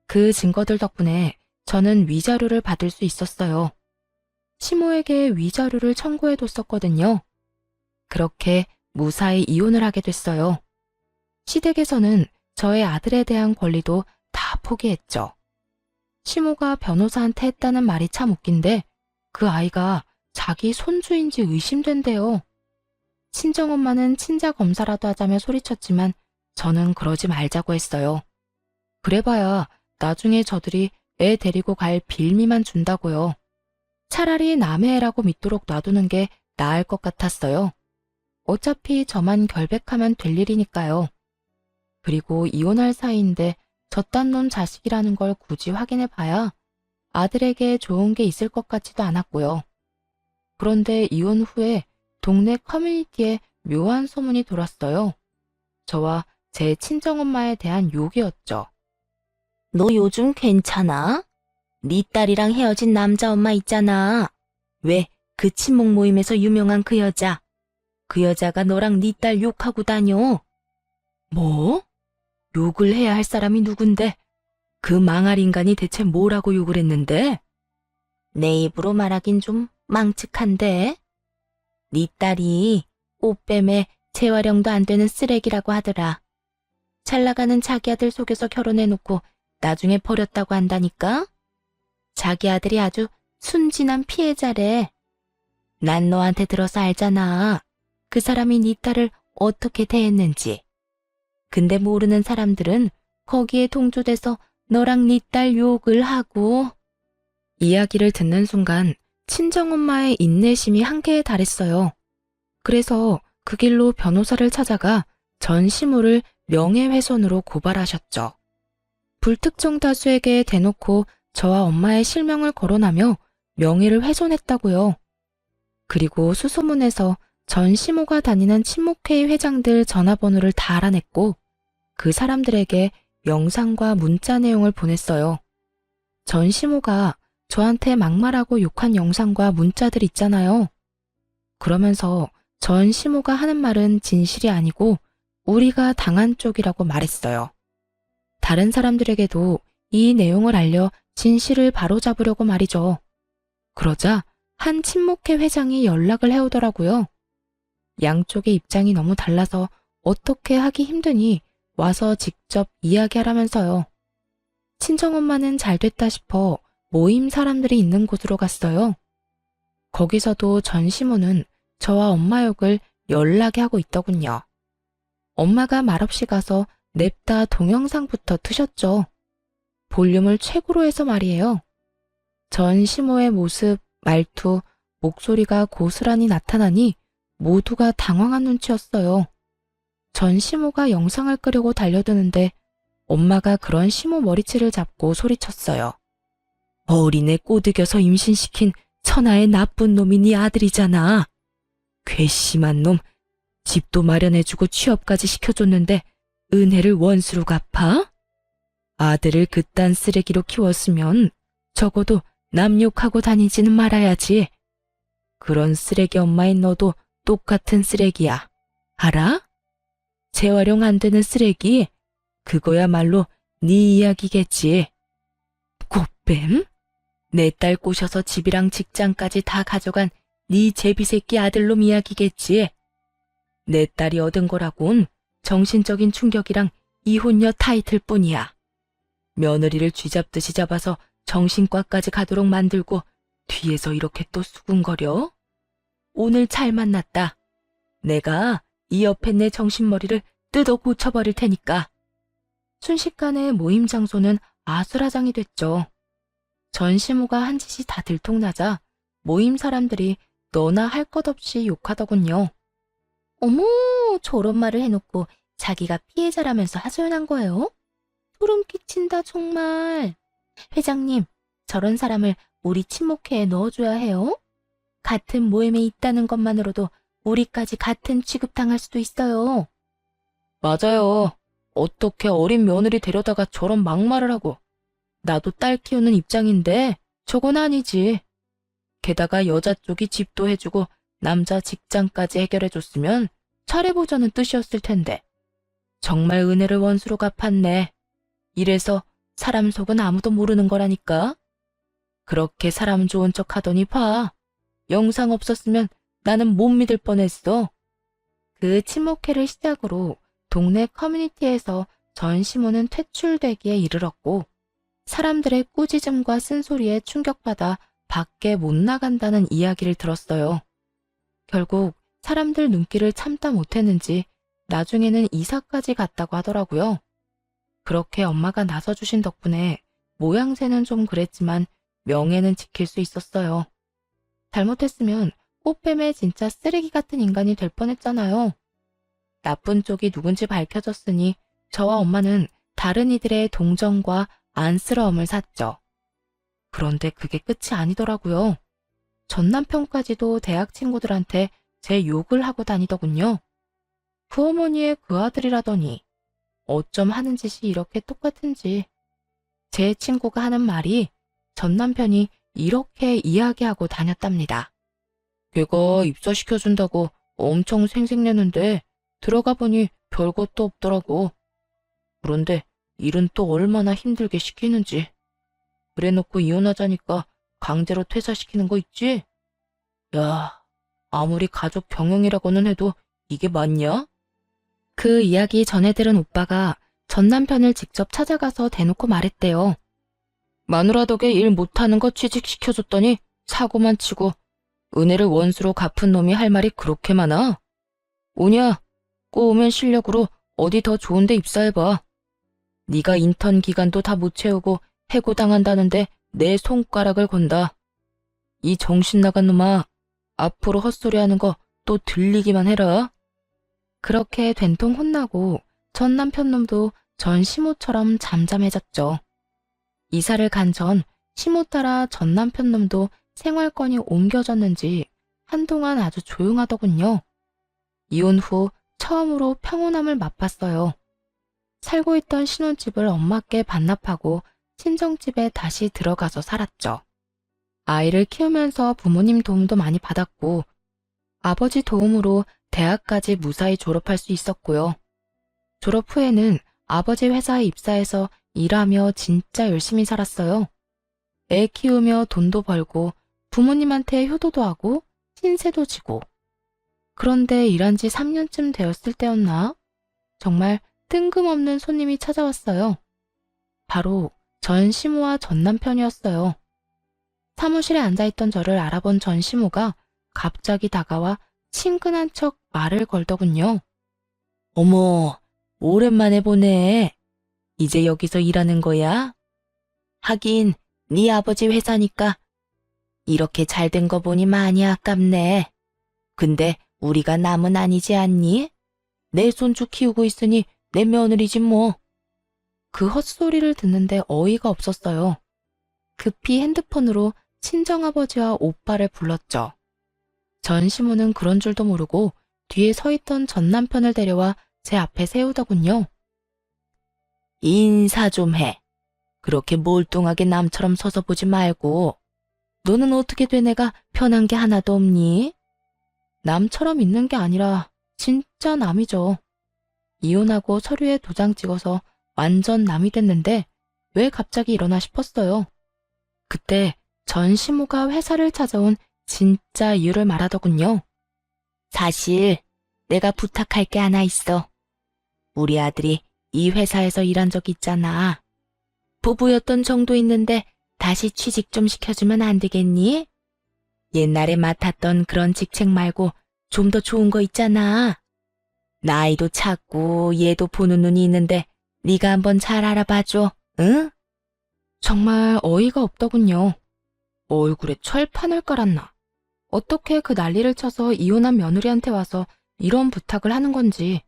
Speaker 1: 그 증거들 덕분에 저는 위자료를 받을 수 있었어요. 시모에게 위자료를 청구해뒀었거든요. 그렇게 무사히 이혼을 하게 됐어요. 시댁에서는 저의 아들에 대한 권리도 다 포기했죠. 시모가 변호사한테 했다는 말이 참 웃긴데 그 아이가 자기 손주인지 의심된대요. 친정엄마는 친자 검사라도 하자며 소리쳤지만 저는 그러지 말자고 했어요. 그래봐야 나중에 저들이 애 데리고 갈 빌미만 준다고요. 차라리 남의 애라고 믿도록 놔두는 게 나을 것 같았어요. 어차피 저만 결백하면 될 일이니까요. 그리고 이혼할 사이인데 저딴 놈 자식이라는 걸 굳이 확인해 봐야 아들에게 좋은 게 있을 것 같지도 않았고요. 그런데 이혼 후에 동네 커뮤니티에 묘한 소문이 돌았어요. 저와 제 친정엄마에 대한 욕이었죠.
Speaker 2: 너 요즘 괜찮아? 네 딸이랑 헤어진 남자 엄마 있잖아. 왜 그 친목 모임에서 유명한 그 여자. 그 여자가 너랑 네 딸 욕하고 다녀.
Speaker 1: 뭐? 욕을 해야 할 사람이 누군데? 그 망할 인간이 대체 뭐라고 욕을 했는데?
Speaker 2: 내 입으로 말하긴 좀 망측한데. 네 딸이 꽃뱀에 재활용도 안 되는 쓰레기라고 하더라. 잘 나가는 자기 아들 속여서 결혼해놓고 나중에 버렸다고 한다니까? 자기 아들이 아주 순진한 피해자래. 난 너한테 들어서 알잖아. 그 사람이 네 딸을 어떻게 대했는지. 근데 모르는 사람들은 거기에 동조돼서 너랑 네 딸 욕을 하고.
Speaker 1: 이야기를 듣는 순간 친정엄마의 인내심이 한계에 달했어요. 그래서 그 길로 변호사를 찾아가 전 시모를 명예훼손으로 고발하셨죠. 불특정 다수에게 대놓고 저와 엄마의 실명을 거론하며 명예를 훼손했다고요. 그리고 수소문에서 전 시모가 다니는 친목회의 회장들 전화번호를 다 알아냈고 그 사람들에게 영상과 문자 내용을 보냈어요. 전 시모가 저한테 막말하고 욕한 영상과 문자들 있잖아요. 그러면서 전 시모가 하는 말은 진실이 아니고 우리가 당한 쪽이라고 말했어요. 다른 사람들에게도 이 내용을 알려 진실을 바로잡으려고 말이죠. 그러자 한 친목회 회장이 연락을 해오더라고요. 양쪽의 입장이 너무 달라서 어떻게 하기 힘드니 와서 직접 이야기하라면서요. 친정엄마는 잘 됐다 싶어 모임 사람들이 있는 곳으로 갔어요. 거기서도 전시모는 저와 엄마 욕을 연락에 하고 있더군요. 엄마가 말없이 가서 냅다 동영상부터 트셨죠. 볼륨을 최고로 해서 말이에요. 전시모의 모습, 말투, 목소리가 고스란히 나타나니 모두가 당황한 눈치였어요. 전시모가 영상을 끄려고 달려드는데 엄마가 그런 시모 머리채를 잡고 소리쳤어요. 어린애 꼬드겨서 임신시킨 천하의 나쁜 놈이 네 아들이잖아. 괘씸한 놈, 집도 마련해주고 취업까지 시켜줬는데 은혜를 원수로 갚아? 아들을 그딴 쓰레기로 키웠으면 적어도 남 욕하고 다니지는 말아야지. 그런 쓰레기 엄마인 너도 똑같은 쓰레기야. 알아? 재활용 안 되는 쓰레기? 그거야말로 네 이야기겠지. 꽃뱀? 내 딸 꼬셔서 집이랑 직장까지 다 가져간 네 제비새끼 아들놈 이야기겠지. 내 딸이 얻은 거라곤 정신적인 충격이랑 이혼녀 타이틀 뿐이야. 며느리를 쥐잡듯이 잡아서 정신과까지 가도록 만들고 뒤에서 이렇게 또 수군거려? 오늘 잘 만났다. 내가 이 옆에 내 정신머리를 뜯어 고쳐버릴 테니까. 순식간에 모임 장소는 아수라장이 됐죠. 전시모가 한 짓이 다 들통나자 모임 사람들이 너나 할 것 없이 욕하더군요. 어머, 저런 말을 해놓고 자기가 피해자라면서 하소연한 거예요? 소름 끼친다 정말. 회장님, 저런 사람을 우리 친목회에 넣어줘야 해요? 같은 모임에 있다는 것만으로도 우리까지 같은 취급당할 수도 있어요. 맞아요. 어떻게 어린 며느리 데려다가 저런 막말을 하고. 나도 딸 키우는 입장인데 저건 아니지. 게다가 여자 쪽이 집도 해주고 남자 직장까지 해결해줬으면 잘해보자는 뜻이었을 텐데. 정말 은혜를 원수로 갚았네. 이래서 사람 속은 아무도 모르는 거라니까. 그렇게 사람 좋은 척 하더니 봐. 영상 없었으면 나는 못 믿을 뻔했어. 그 친목회를 시작으로 동네 커뮤니티에서 전시모는 퇴출되기에 이르렀고 사람들의 꾸짖음과 쓴소리에 충격받아 밖에 못 나간다는 이야기를 들었어요. 결국 사람들 눈길을 참다 못했는지 나중에는 이사까지 갔다고 하더라고요. 그렇게 엄마가 나서주신 덕분에 모양새는 좀 그랬지만 명예는 지킬 수 있었어요. 잘못했으면 꽃뱀의 진짜 쓰레기 같은 인간이 될 뻔했잖아요. 나쁜 쪽이 누군지 밝혀졌으니 저와 엄마는 다른 이들의 동정과 안쓰러움을 샀죠. 그런데 그게 끝이 아니더라고요. 전 남편까지도 대학 친구들한테 제 욕을 하고 다니더군요. 그 어머니의 그 아들이라더니 어쩜 하는 짓이 이렇게 똑같은지. 제 친구가 하는 말이 전 남편이 이렇게 이야기하고 다녔답니다. 걔가 입사시켜준다고 엄청 생색내는데 들어가 보니 별것도 없더라고. 그런데 일은 또 얼마나 힘들게 시키는지. 그래놓고 이혼하자니까 강제로 퇴사시키는 거 있지? 야, 아무리 가족 병영이라고는 해도 이게 맞냐? 그 이야기 전해 들은 오빠가 전 남편을 직접 찾아가서 대놓고 말했대요. 마누라 덕에 일 못하는 거 취직시켜줬더니 사고만 치고 은혜를 원수로 갚은 놈이 할 말이 그렇게 많아? 오냐, 꼬우면 실력으로 어디 더 좋은 데 입사해봐. 네가 인턴 기간도 다 못 채우고 해고당한다는데 내 손가락을 건다. 이 정신 나간 놈아, 앞으로 헛소리하는 거 또 들리기만 해라. 그렇게 된통 혼나고 전 남편 놈도 전 시모처럼 잠잠해졌죠. 이사를 간 전 시모 따라 전 남편 놈도 생활권이 옮겨졌는지 한동안 아주 조용하더군요. 이혼 후 처음으로 평온함을 맛봤어요. 살고 있던 신혼집을 엄마께 반납하고 친정집에 다시 들어가서 살았죠. 아이를 키우면서 부모님 도움도 많이 받았고 아버지 도움으로 대학까지 무사히 졸업할 수 있었고요. 졸업 후에는 아버지 회사에 입사해서 일하며 진짜 열심히 살았어요. 애 키우며 돈도 벌고 부모님한테 효도도 하고 신세도 지고. 그런데 일한 지 3년쯤 되었을 때였나? 정말 뜬금없는 손님이 찾아왔어요. 바로 전 시모와 전 남편이었어요. 사무실에 앉아있던 저를 알아본 전 시모가 갑자기 다가와 친근한 척 말을 걸더군요.
Speaker 2: 어머, 오랜만에 보네. 이제 여기서 일하는 거야? 하긴 네 아버지 회사니까 이렇게 잘 된 거 보니 많이 아깝네. 근데 우리가 남은 아니지 않니? 내 손주 키우고 있으니 내 며느리지 뭐.
Speaker 1: 그 헛소리를 듣는데 어이가 없었어요. 급히 핸드폰으로 친정아버지와 오빠를 불렀죠. 전 시모는 그런 줄도 모르고 뒤에 서 있던 전 남편을 데려와 제 앞에 세우더군요.
Speaker 2: 인사 좀 해. 그렇게 몰뚱하게 남처럼 서서 보지 말고. 너는 어떻게 된 애가 편한 게 하나도 없니?
Speaker 1: 남처럼 있는 게 아니라 진짜 남이죠. 이혼하고 서류에 도장 찍어서 완전 남이 됐는데 왜 갑자기 이러나 싶었어요. 그때 전 시모가 회사를 찾아온 진짜 이유를 말하더군요.
Speaker 2: 사실 내가 부탁할 게 하나 있어. 우리 아들이 이 회사에서 일한 적 있잖아. 부부였던 정도 있는데 다시 취직 좀 시켜주면 안 되겠니? 옛날에 맡았던 그런 직책 말고 좀 더 좋은 거 있잖아. 나이도 작고 얘도 보는 눈이 있는데 네가 한번 잘 알아봐줘, 응?
Speaker 1: 정말 어이가 없더군요. 얼굴에 철판을 깔았나. 어떻게 그 난리를 쳐서 이혼한 며느리한테 와서 이런 부탁을 하는 건지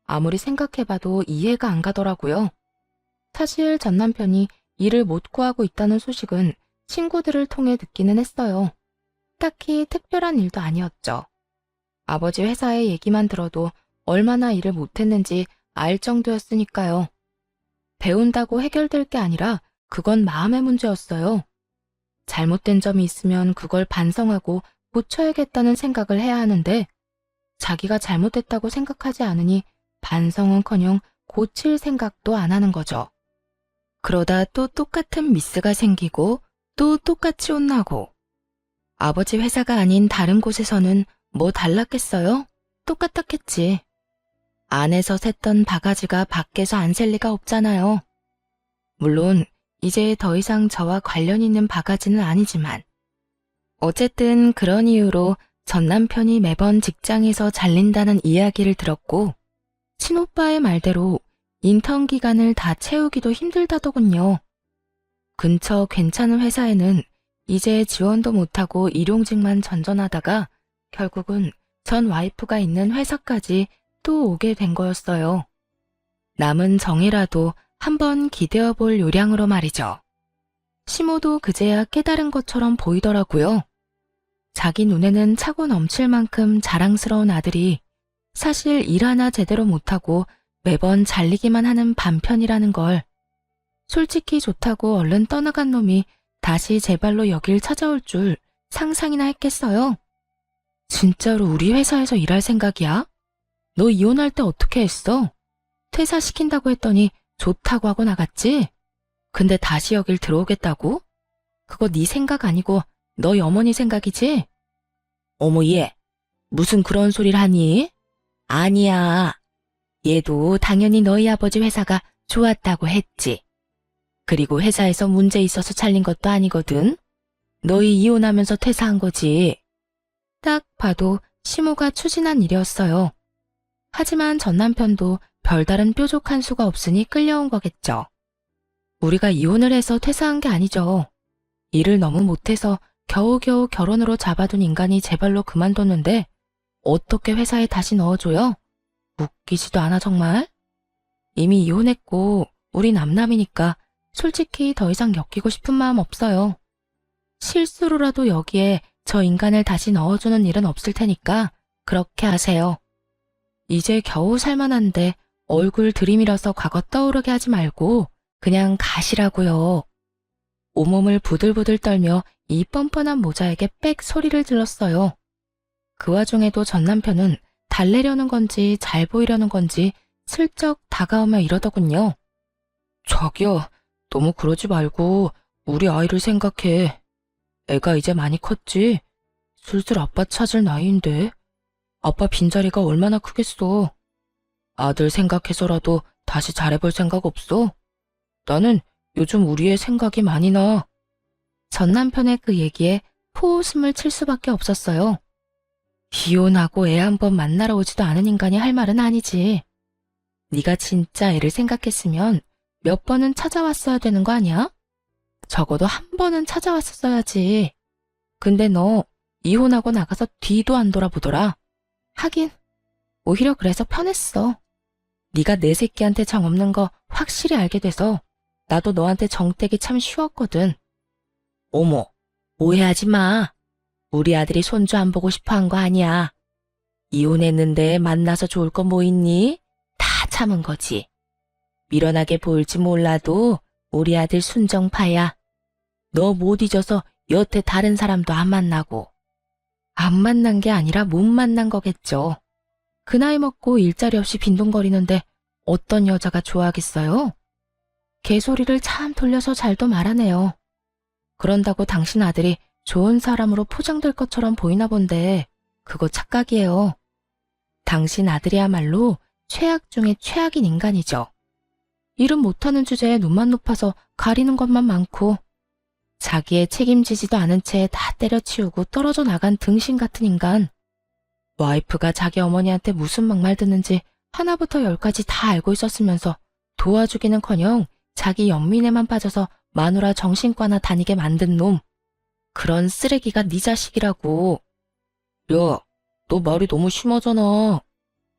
Speaker 1: 아무리 생각해봐도 이해가 안 가더라고요. 사실 전 남편이 일을 못 구하고 있다는 소식은 친구들을 통해 듣기는 했어요. 딱히 특별한 일도 아니었죠. 아버지 회사의 얘기만 들어도 얼마나 일을 못했는지 알 정도였으니까요. 배운다고 해결될 게 아니라 그건 마음의 문제였어요. 잘못된 점이 있으면 그걸 반성하고 고쳐야겠다는 생각을 해야 하는데 자기가 잘못했다고 생각하지 않으니 반성은커녕 고칠 생각도 안 하는 거죠. 그러다 또 똑같은 미스가 생기고 또 똑같이 혼나고 아버지 회사가 아닌 다른 곳에서는 뭐 달랐겠어요? 똑같았겠지. 안에서 샜던 바가지가 밖에서 안 셀 리가 없잖아요. 물론 이제 더 이상 저와 관련 있는 바가지는 아니지만 어쨌든 그런 이유로 전 남편이 매번 직장에서 잘린다는 이야기를 들었고 친오빠의 말대로 인턴 기간을 다 채우기도 힘들다더군요. 근처 괜찮은 회사에는 이제 지원도 못하고 일용직만 전전하다가 결국은 전 와이프가 있는 회사까지 또 오게 된 거였어요. 남은 정이라도 한번 기대어 볼 요량으로 말이죠. 시모도 그제야 깨달은 것처럼 보이더라고요. 자기 눈에는 차고 넘칠 만큼 자랑스러운 아들이 사실 일 하나 제대로 못하고 매번 잘리기만 하는 반편이라는 걸. 솔직히 좋다고 얼른 떠나간 놈이 다시 제 발로 여길 찾아올 줄 상상이나 했겠어요? 진짜로 우리 회사에서 일할 생각이야? 너 이혼할 때 어떻게 했어? 퇴사시킨다고 했더니 좋다고 하고 나갔지? 근데 다시 여길 들어오겠다고? 그거 네 생각 아니고 너희 어머니 생각이지?
Speaker 2: 어머 얘, 무슨 그런 소리를 하니? 아니야. 얘도 당연히 너희 아버지 회사가 좋았다고 했지. 그리고 회사에서 문제 있어서 잘린 것도 아니거든. 너희 이혼하면서 퇴사한 거지.
Speaker 1: 딱 봐도 시모가 추진한 일이었어요. 하지만 전 남편도 별다른 뾰족한 수가 없으니 끌려온 거겠죠. 우리가 이혼을 해서 퇴사한 게 아니죠. 일을 너무 못해서 겨우겨우 결혼으로 잡아둔 인간이 제 발로 그만뒀는데 어떻게 회사에 다시 넣어줘요? 웃기지도 않아 정말? 이미 이혼했고 우리 남남이니까 솔직히 더 이상 엮이고 싶은 마음 없어요. 실수로라도 여기에 저 인간을 다시 넣어주는 일은 없을 테니까 그렇게 하세요. 이제 겨우 살만한데 얼굴 들이밀어서 과거 떠오르게 하지 말고 그냥 가시라고요. 온몸을 부들부들 떨며 이 뻔뻔한 모자에게 빽 소리를 질렀어요. 그 와중에도 전 남편은 달래려는 건지 잘 보이려는 건지 슬쩍 다가오며 이러더군요. 저기요, 너무 그러지 말고 우리 아이를 생각해. 애가 이제 많이 컸지? 슬슬 아빠 찾을 나이인데. 아빠 빈자리가 얼마나 크겠어. 아들 생각해서라도 다시 잘해볼 생각 없어? 나는 요즘 우리 애 생각이 많이 나. 전 남편의 그 얘기에 포웃음을 칠 수밖에 없었어요. 이혼하고 애 한 번 만나러 오지도 않은 인간이 할 말은 아니지. 네가 진짜 애를 생각했으면 몇 번은 찾아왔어야 되는 거 아니야? 적어도 한 번은 찾아왔었어야지. 근데 너 이혼하고 나가서 뒤도 안 돌아보더라. 하긴 오히려 그래서 편했어. 네가 내 새끼한테 정 없는 거 확실히 알게 돼서 나도 너한테 정떼기 참 쉬웠거든. 어머, 오해하지 마. 우리 아들이 손주 안 보고 싶어 한 거 아니야. 이혼했는데 만나서 좋을 거 뭐 있니? 다 참은 거지. 미련하게 보일지 몰라도 우리 아들 순정파야. 너 못 잊어서 여태 다른 사람도 안 만나고. 안 만난 게 아니라 못 만난 거겠죠. 그 나이 먹고 일자리 없이 빈둥거리는데 어떤 여자가 좋아하겠어요? 개소리를 참 돌려서 잘도 말하네요. 그런다고 당신 아들이 좋은 사람으로 포장될 것처럼 보이나 본데 그거 착각이에요. 당신 아들이야말로 최악 중에 최악인 인간이죠. 일은 못하는 주제에 눈만 높아서 가리는 것만 많고 자기의 책임지지도 않은 채 다 때려치우고 떨어져 나간 등신 같은 인간. 와이프가 자기 어머니한테 무슨 막말 듣는지 하나부터 열까지 다 알고 있었으면서 도와주기는커녕 자기 연민에만 빠져서 마누라 정신과나 다니게 만든 놈. 그런 쓰레기가 네 자식이라고. 야, 너 말이 너무 심하잖아.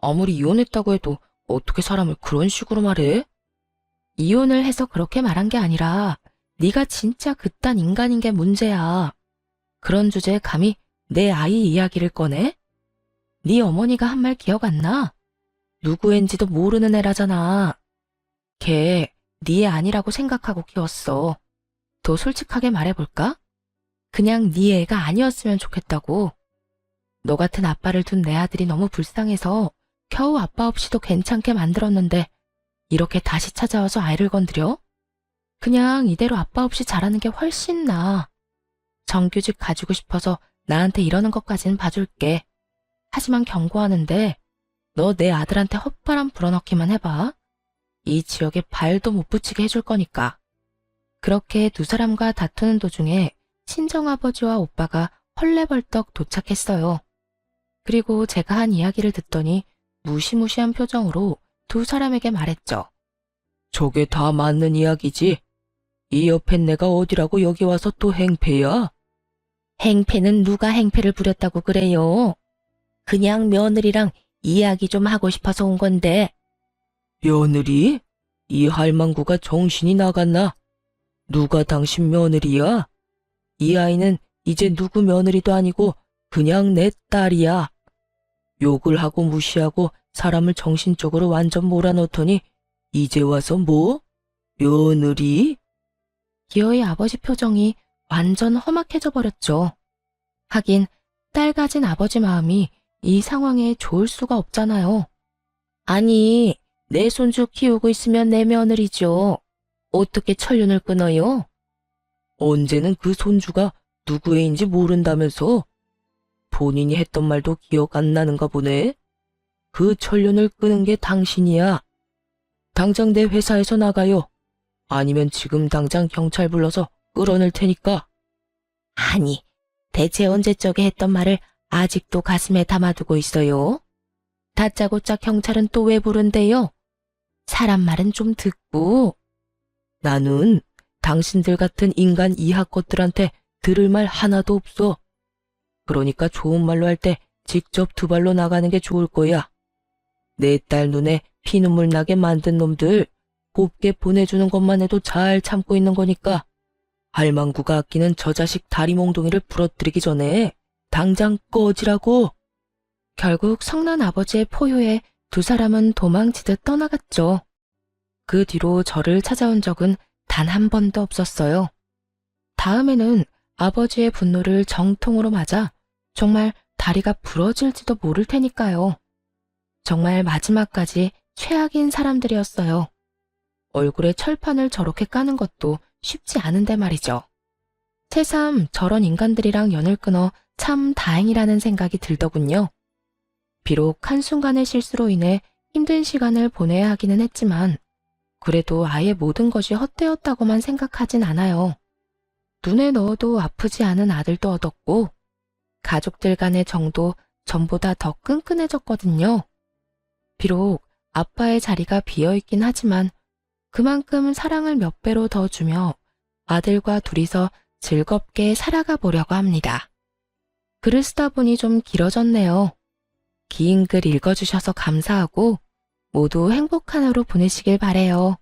Speaker 1: 아무리 이혼했다고 해도 어떻게 사람을 그런 식으로 말해? 이혼을 해서 그렇게 말한 게 아니라 네가 진짜 그딴 인간인 게 문제야. 그런 주제에 감히 내 아이 이야기를 꺼내? 네 어머니가 한 말 기억 안 나? 누구인지도 모르는 애라잖아. 걔 네 애 아니라고 생각하고 키웠어. 더 솔직하게 말해볼까? 그냥 네 애가 아니었으면 좋겠다고. 너 같은 아빠를 둔 내 아들이 너무 불쌍해서 겨우 아빠 없이도 괜찮게 만들었는데 이렇게 다시 찾아와서 아이를 건드려? 그냥 이대로 아빠 없이 자라는 게 훨씬 나아. 정규직 가지고 싶어서 나한테 이러는 것까지는 봐줄게. 하지만 경고하는데 너 내 아들한테 헛바람 불어넣기만 해봐. 이 지역에 발도 못 붙이게 해줄 거니까. 그렇게 두 사람과 다투는 도중에 친정아버지와 오빠가 헐레벌떡 도착했어요. 그리고 제가 한 이야기를 듣더니 무시무시한 표정으로 두 사람에게 말했죠. 저게 다 맞는 이야기지? 이 옆엔 내가 어디라고 여기 와서 또 행패야? 행패는 누가 행패를 부렸다고 그래요? 그냥 며느리랑 이야기 좀 하고 싶어서 온 건데. 며느리? 이 할망구가 정신이 나갔나? 누가 당신 며느리야? 이 아이는 이제 누구 며느리도 아니고 그냥 내 딸이야. 욕을 하고 무시하고 사람을 정신적으로 완전 몰아넣더니 이제 와서 뭐? 며느리? 기어의 아버지 표정이 완전 험악해져 버렸죠. 하긴 딸 가진 아버지 마음이 이 상황에 좋을 수가 없잖아요. 아니, 내 손주 키우고 있으면 내 며느리죠. 어떻게 천륜을 끊어요? 언제는 그 손주가 누구 애인지 모른다면서? 본인이 했던 말도 기억 안 나는가 보네. 그 천륜을 끄는 게 당신이야. 당장 내 회사에서 나가요. 아니면 지금 당장 경찰 불러서 끌어낼 테니까. 아니, 대체 언제적에 했던 말을 아직도 가슴에 담아두고 있어요? 다짜고짜 경찰은 또 왜 부른대요? 사람 말은 좀 듣고. 나는 당신들 같은 인간 이하 것들한테 들을 말 하나도 없어. 그러니까 좋은 말로 할 때 직접 두 발로 나가는 게 좋을 거야. 내 딸 눈에 피눈물 나게 만든 놈들 곱게 보내주는 것만 해도 잘 참고 있는 거니까 할망구가 아끼는 저 자식 다리 몽둥이를 부러뜨리기 전에 당장 꺼지라고. 결국 성난 아버지의 포효에 두 사람은 도망치듯 떠나갔죠. 그 뒤로 저를 찾아온 적은 단 한 번도 없었어요. 다음에는 아버지의 분노를 정통으로 맞아 정말 다리가 부러질지도 모를 테니까요. 정말 마지막까지 최악인 사람들이었어요. 얼굴에 철판을 저렇게 까는 것도 쉽지 않은데 말이죠. 새삼 저런 인간들이랑 연을 끊어 참 다행이라는 생각이 들더군요. 비록 한순간의 실수로 인해 힘든 시간을 보내야 하기는 했지만 그래도 아예 모든 것이 헛되었다고만 생각하진 않아요. 눈에 넣어도 아프지 않은 아들도 얻었고 가족들 간의 정도 전보다 더 끈끈해졌거든요. 비록 아빠의 자리가 비어있긴 하지만 그만큼 사랑을 몇 배로 더 주며 아들과 둘이서 즐겁게 살아가 보려고 합니다. 글을 쓰다 보니 좀 길어졌네요. 긴 글 읽어주셔서 감사하고 모두 행복한 하루 보내시길 바래요.